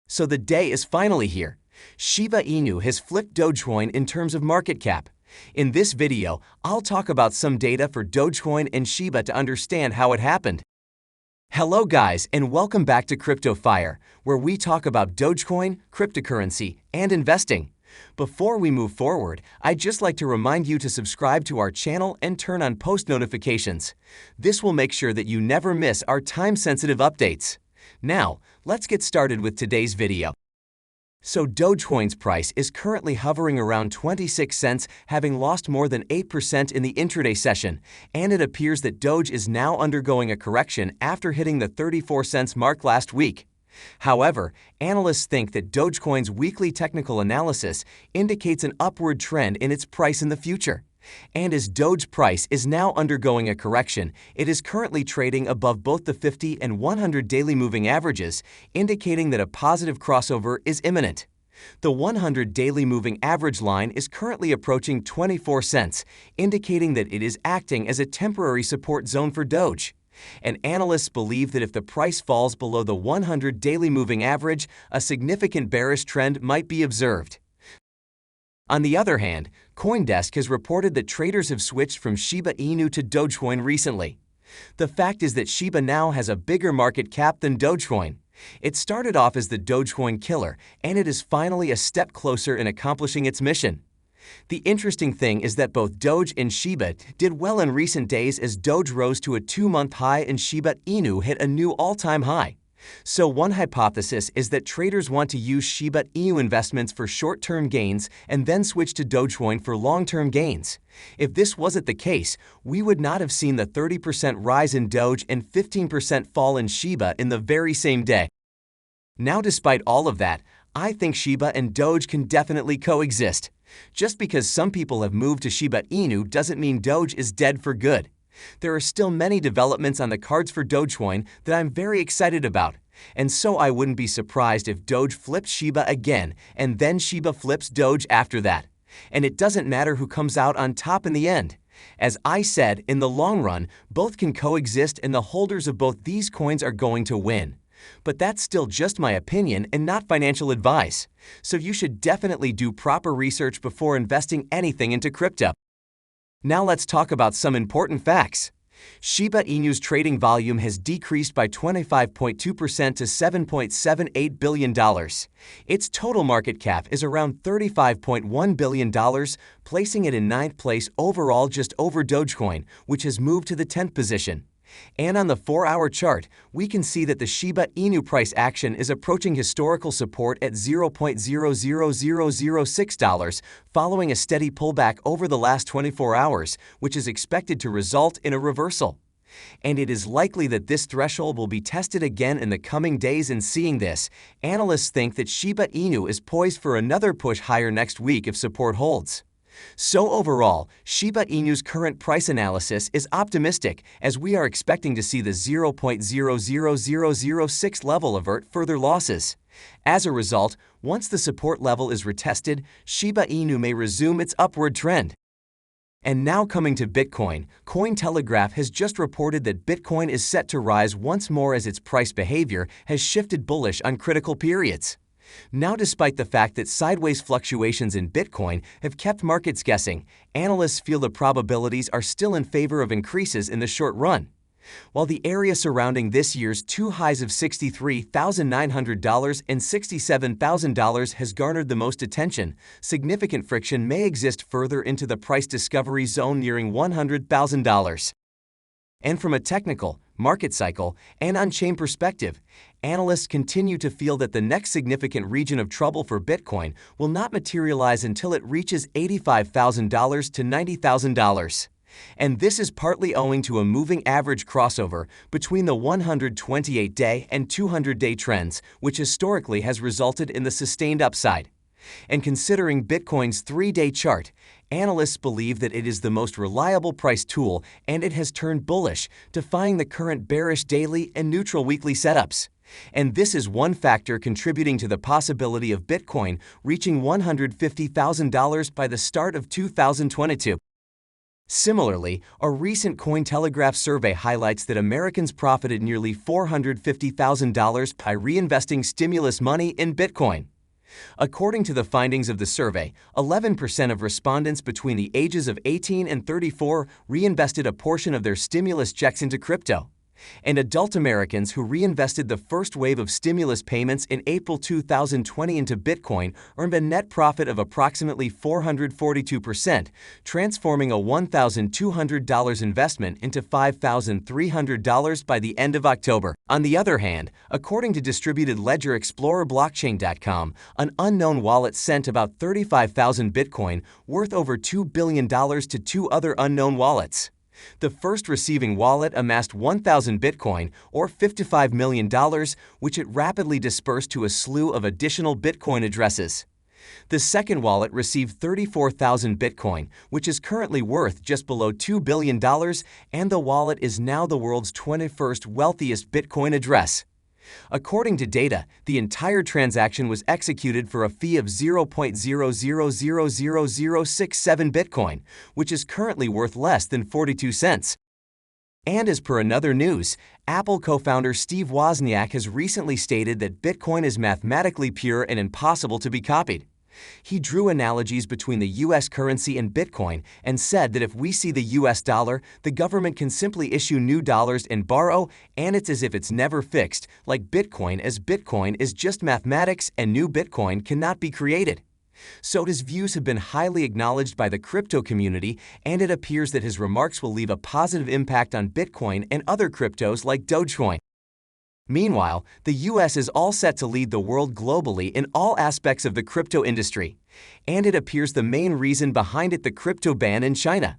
So the day is finally here. Shiba Inu has flipped Dogecoin in terms of market cap. In this video, I'll talk about some data for Dogecoin and Shiba to understand how it happened. Hello guys, and welcome back to Crypto Fire, where we talk about Dogecoin, cryptocurrency, and investing. Before we move forward, I'd just like to remind you to subscribe to our channel and turn on post notifications. This will make sure that you never miss our time-sensitive updates. Now, let's get started with today's video. So Dogecoin's price is currently hovering around 26 cents, having lost more than 8% in the intraday session, and it appears that Doge is now undergoing a correction after hitting the 34 cents mark last week. However, analysts think that Dogecoin's weekly technical analysis indicates an upward trend in its price in the future. And as Doge price is now undergoing a correction, it is currently trading above both the 50 and 100 daily moving averages, indicating that a positive crossover is imminent. The 100 daily moving average line is currently approaching 24 cents, indicating that it is acting as a temporary support zone for Doge. And analysts believe that if the price falls below the 100 daily moving average, a significant bearish trend might be observed. On the other hand, CoinDesk has reported that traders have switched from Shiba Inu to Dogecoin recently. The fact is that Shiba now has a bigger market cap than Dogecoin. It started off as the Dogecoin killer, and it is finally a step closer in accomplishing its mission. The interesting thing is that both Doge and Shiba did well in recent days as Doge rose to a 2-month high and Shiba Inu hit a new all-time high. So one hypothesis is that traders want to use Shiba Inu investments for short-term gains and then switch to Dogecoin for long-term gains. If this wasn't the case, we would not have seen the 30% rise in Doge and 15% fall in Shiba in the very same day. Now, despite all of that, I think Shiba and Doge can definitely coexist. Just because some people have moved to Shiba Inu doesn't mean Doge is dead for good. There are still many developments on the cards for Dogecoin that I'm very excited about, and so I wouldn't be surprised if Doge flips Shiba again and then Shiba flips Doge after that. And it doesn't matter who comes out on top in the end. As I said, in the long run, both can coexist and the holders of both these coins are going to win. But that's still just my opinion and not financial advice, so you should definitely do proper research before investing anything into crypto. Now let's talk about some important facts. Shiba Inu's trading volume has decreased by 25.2% to $7.78 billion. Its total market cap is around $35.1 billion, placing it in 9th place overall, just over Dogecoin, which has moved to the 10th position. And on the 4-hour chart, we can see that the Shiba Inu price action is approaching historical support at $0.00006, following a steady pullback over the last 24 hours, which is expected to result in a reversal. And it is likely that this threshold will be tested again in the coming days, and seeing this, analysts think that Shiba Inu is poised for another push higher next week if support holds. So overall, Shiba Inu's current price analysis is optimistic, as we are expecting to see the 0.00006 level avert further losses. As a result, once the support level is retested, Shiba Inu may resume its upward trend. And now coming to Bitcoin, Cointelegraph has just reported that Bitcoin is set to rise once more as its price behavior has shifted bullish on critical periods. Now, despite the fact that sideways fluctuations in Bitcoin have kept markets guessing, analysts feel the probabilities are still in favor of increases in the short run. While the area surrounding this year's two highs of $63,900 and $67,000 has garnered the most attention, significant friction may exist further into the price discovery zone nearing $100,000. And from a technical, market cycle, and on-chain perspective, analysts continue to feel that the next significant region of trouble for Bitcoin will not materialize until it reaches $85,000 to $90,000. And this is partly owing to a moving average crossover between the 128-day and 200-day trends, which historically has resulted in the sustained upside. And considering Bitcoin's 3-day chart, analysts believe that it is the most reliable price tool, and it has turned bullish, defying the current bearish daily and neutral weekly setups. And this is one factor contributing to the possibility of Bitcoin reaching $150,000 by the start of 2022. Similarly, a recent Cointelegraph survey highlights that Americans profited nearly $450,000 by reinvesting stimulus money in Bitcoin. According to the findings of the survey, 11% of respondents between the ages of 18 and 34 reinvested a portion of their stimulus checks into crypto. And adult Americans who reinvested the first wave of stimulus payments in April 2020 into Bitcoin earned a net profit of approximately 442%, transforming a $1,200 investment into $5,300 by the end of October. On the other hand, according to distributed ledger explorer blockchain.com, an unknown wallet sent about 35,000 Bitcoin worth over $2 billion to two other unknown wallets. The first receiving wallet amassed 1,000 Bitcoin, or $55 million, which it rapidly dispersed to a slew of additional Bitcoin addresses. The second wallet received 34,000 Bitcoin, which is currently worth just below $2 billion, and the wallet is now the world's 21st wealthiest Bitcoin address. According to data, the entire transaction was executed for a fee of 0.000067 Bitcoin, which is currently worth less than 42 cents. And as per another news, Apple co-founder Steve Wozniak has recently stated that Bitcoin is mathematically pure and impossible to be copied. He drew analogies between the U.S. currency and Bitcoin and said that if we see the U.S. dollar, the government can simply issue new dollars and borrow, and it's as if it's never fixed, like Bitcoin, as Bitcoin is just mathematics and new Bitcoin cannot be created. So his views have been highly acknowledged by the crypto community, and it appears that his remarks will leave a positive impact on Bitcoin and other cryptos like Dogecoin. Meanwhile, the U.S. is all set to lead the world globally in all aspects of the crypto industry, and it appears the main reason behind it the crypto ban in China.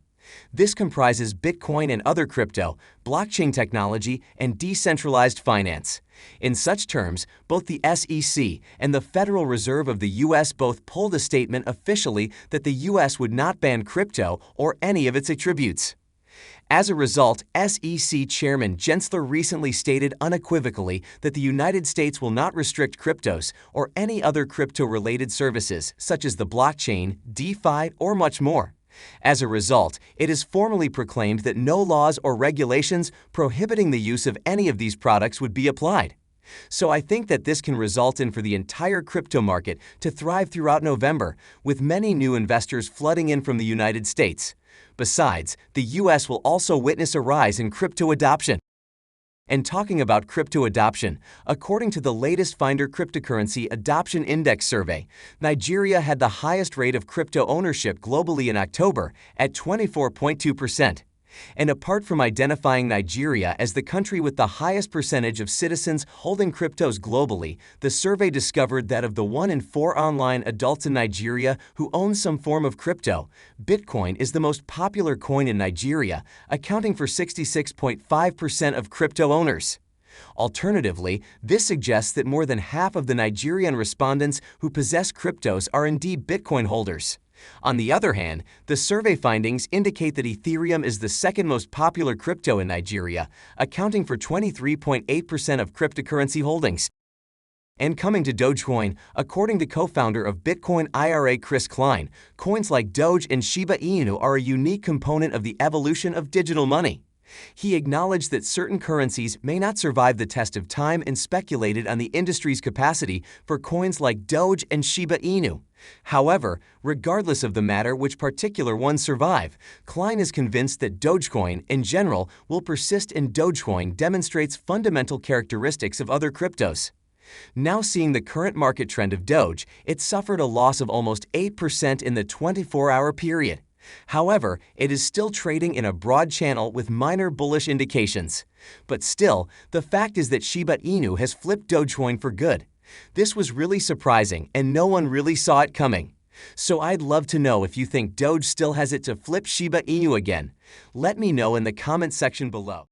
This comprises Bitcoin and other crypto, blockchain technology, and decentralized finance. In such terms, both the SEC and the Federal Reserve of the U.S. both pulled a statement officially that the U.S. would not ban crypto or any of its attributes. As a result, SEC Chairman Gensler recently stated unequivocally that the United States will not restrict cryptos or any other crypto-related services, such as the blockchain, DeFi, or much more. As a result, it is formally proclaimed that no laws or regulations prohibiting the use of any of these products would be applied. So I think that this can result in for the entire crypto market to thrive throughout November, with many new investors flooding in from the United States. Besides, the U.S. will also witness a rise in crypto adoption. And talking about crypto adoption, according to the latest Finder Cryptocurrency Adoption Index survey, Nigeria had the highest rate of crypto ownership globally in October at 24.2%. And apart from identifying Nigeria as the country with the highest percentage of citizens holding cryptos globally, the survey discovered that of the 1 in 4 online adults in Nigeria who own some form of crypto, Bitcoin is the most popular coin in Nigeria, accounting for 66.5% of crypto owners. Alternatively, this suggests that more than half of the Nigerian respondents who possess cryptos are indeed Bitcoin holders. On the other hand, the survey findings indicate that Ethereum is the second most popular crypto in Nigeria, accounting for 23.8% of cryptocurrency holdings. And coming to Dogecoin, according to co-founder of Bitcoin IRA Chris Klein, coins like Doge and Shiba Inu are a unique component of the evolution of digital money. He acknowledged that certain currencies may not survive the test of time and speculated on the industry's capacity for coins like Doge and Shiba Inu. However, regardless of the matter which particular ones survive, Klein is convinced that Dogecoin, in general, will persist, and Dogecoin demonstrates fundamental characteristics of other cryptos. Now seeing the current market trend of Doge, it suffered a loss of almost 8% in the 24-hour period. However, it is still trading in a broad channel with minor bullish indications. But still, the fact is that Shiba Inu has flipped Dogecoin for good. This was really surprising, and no one really saw it coming. So I'd love to know if you think Doge still has it to flip Shiba Inu again. Let me know in the comment section below.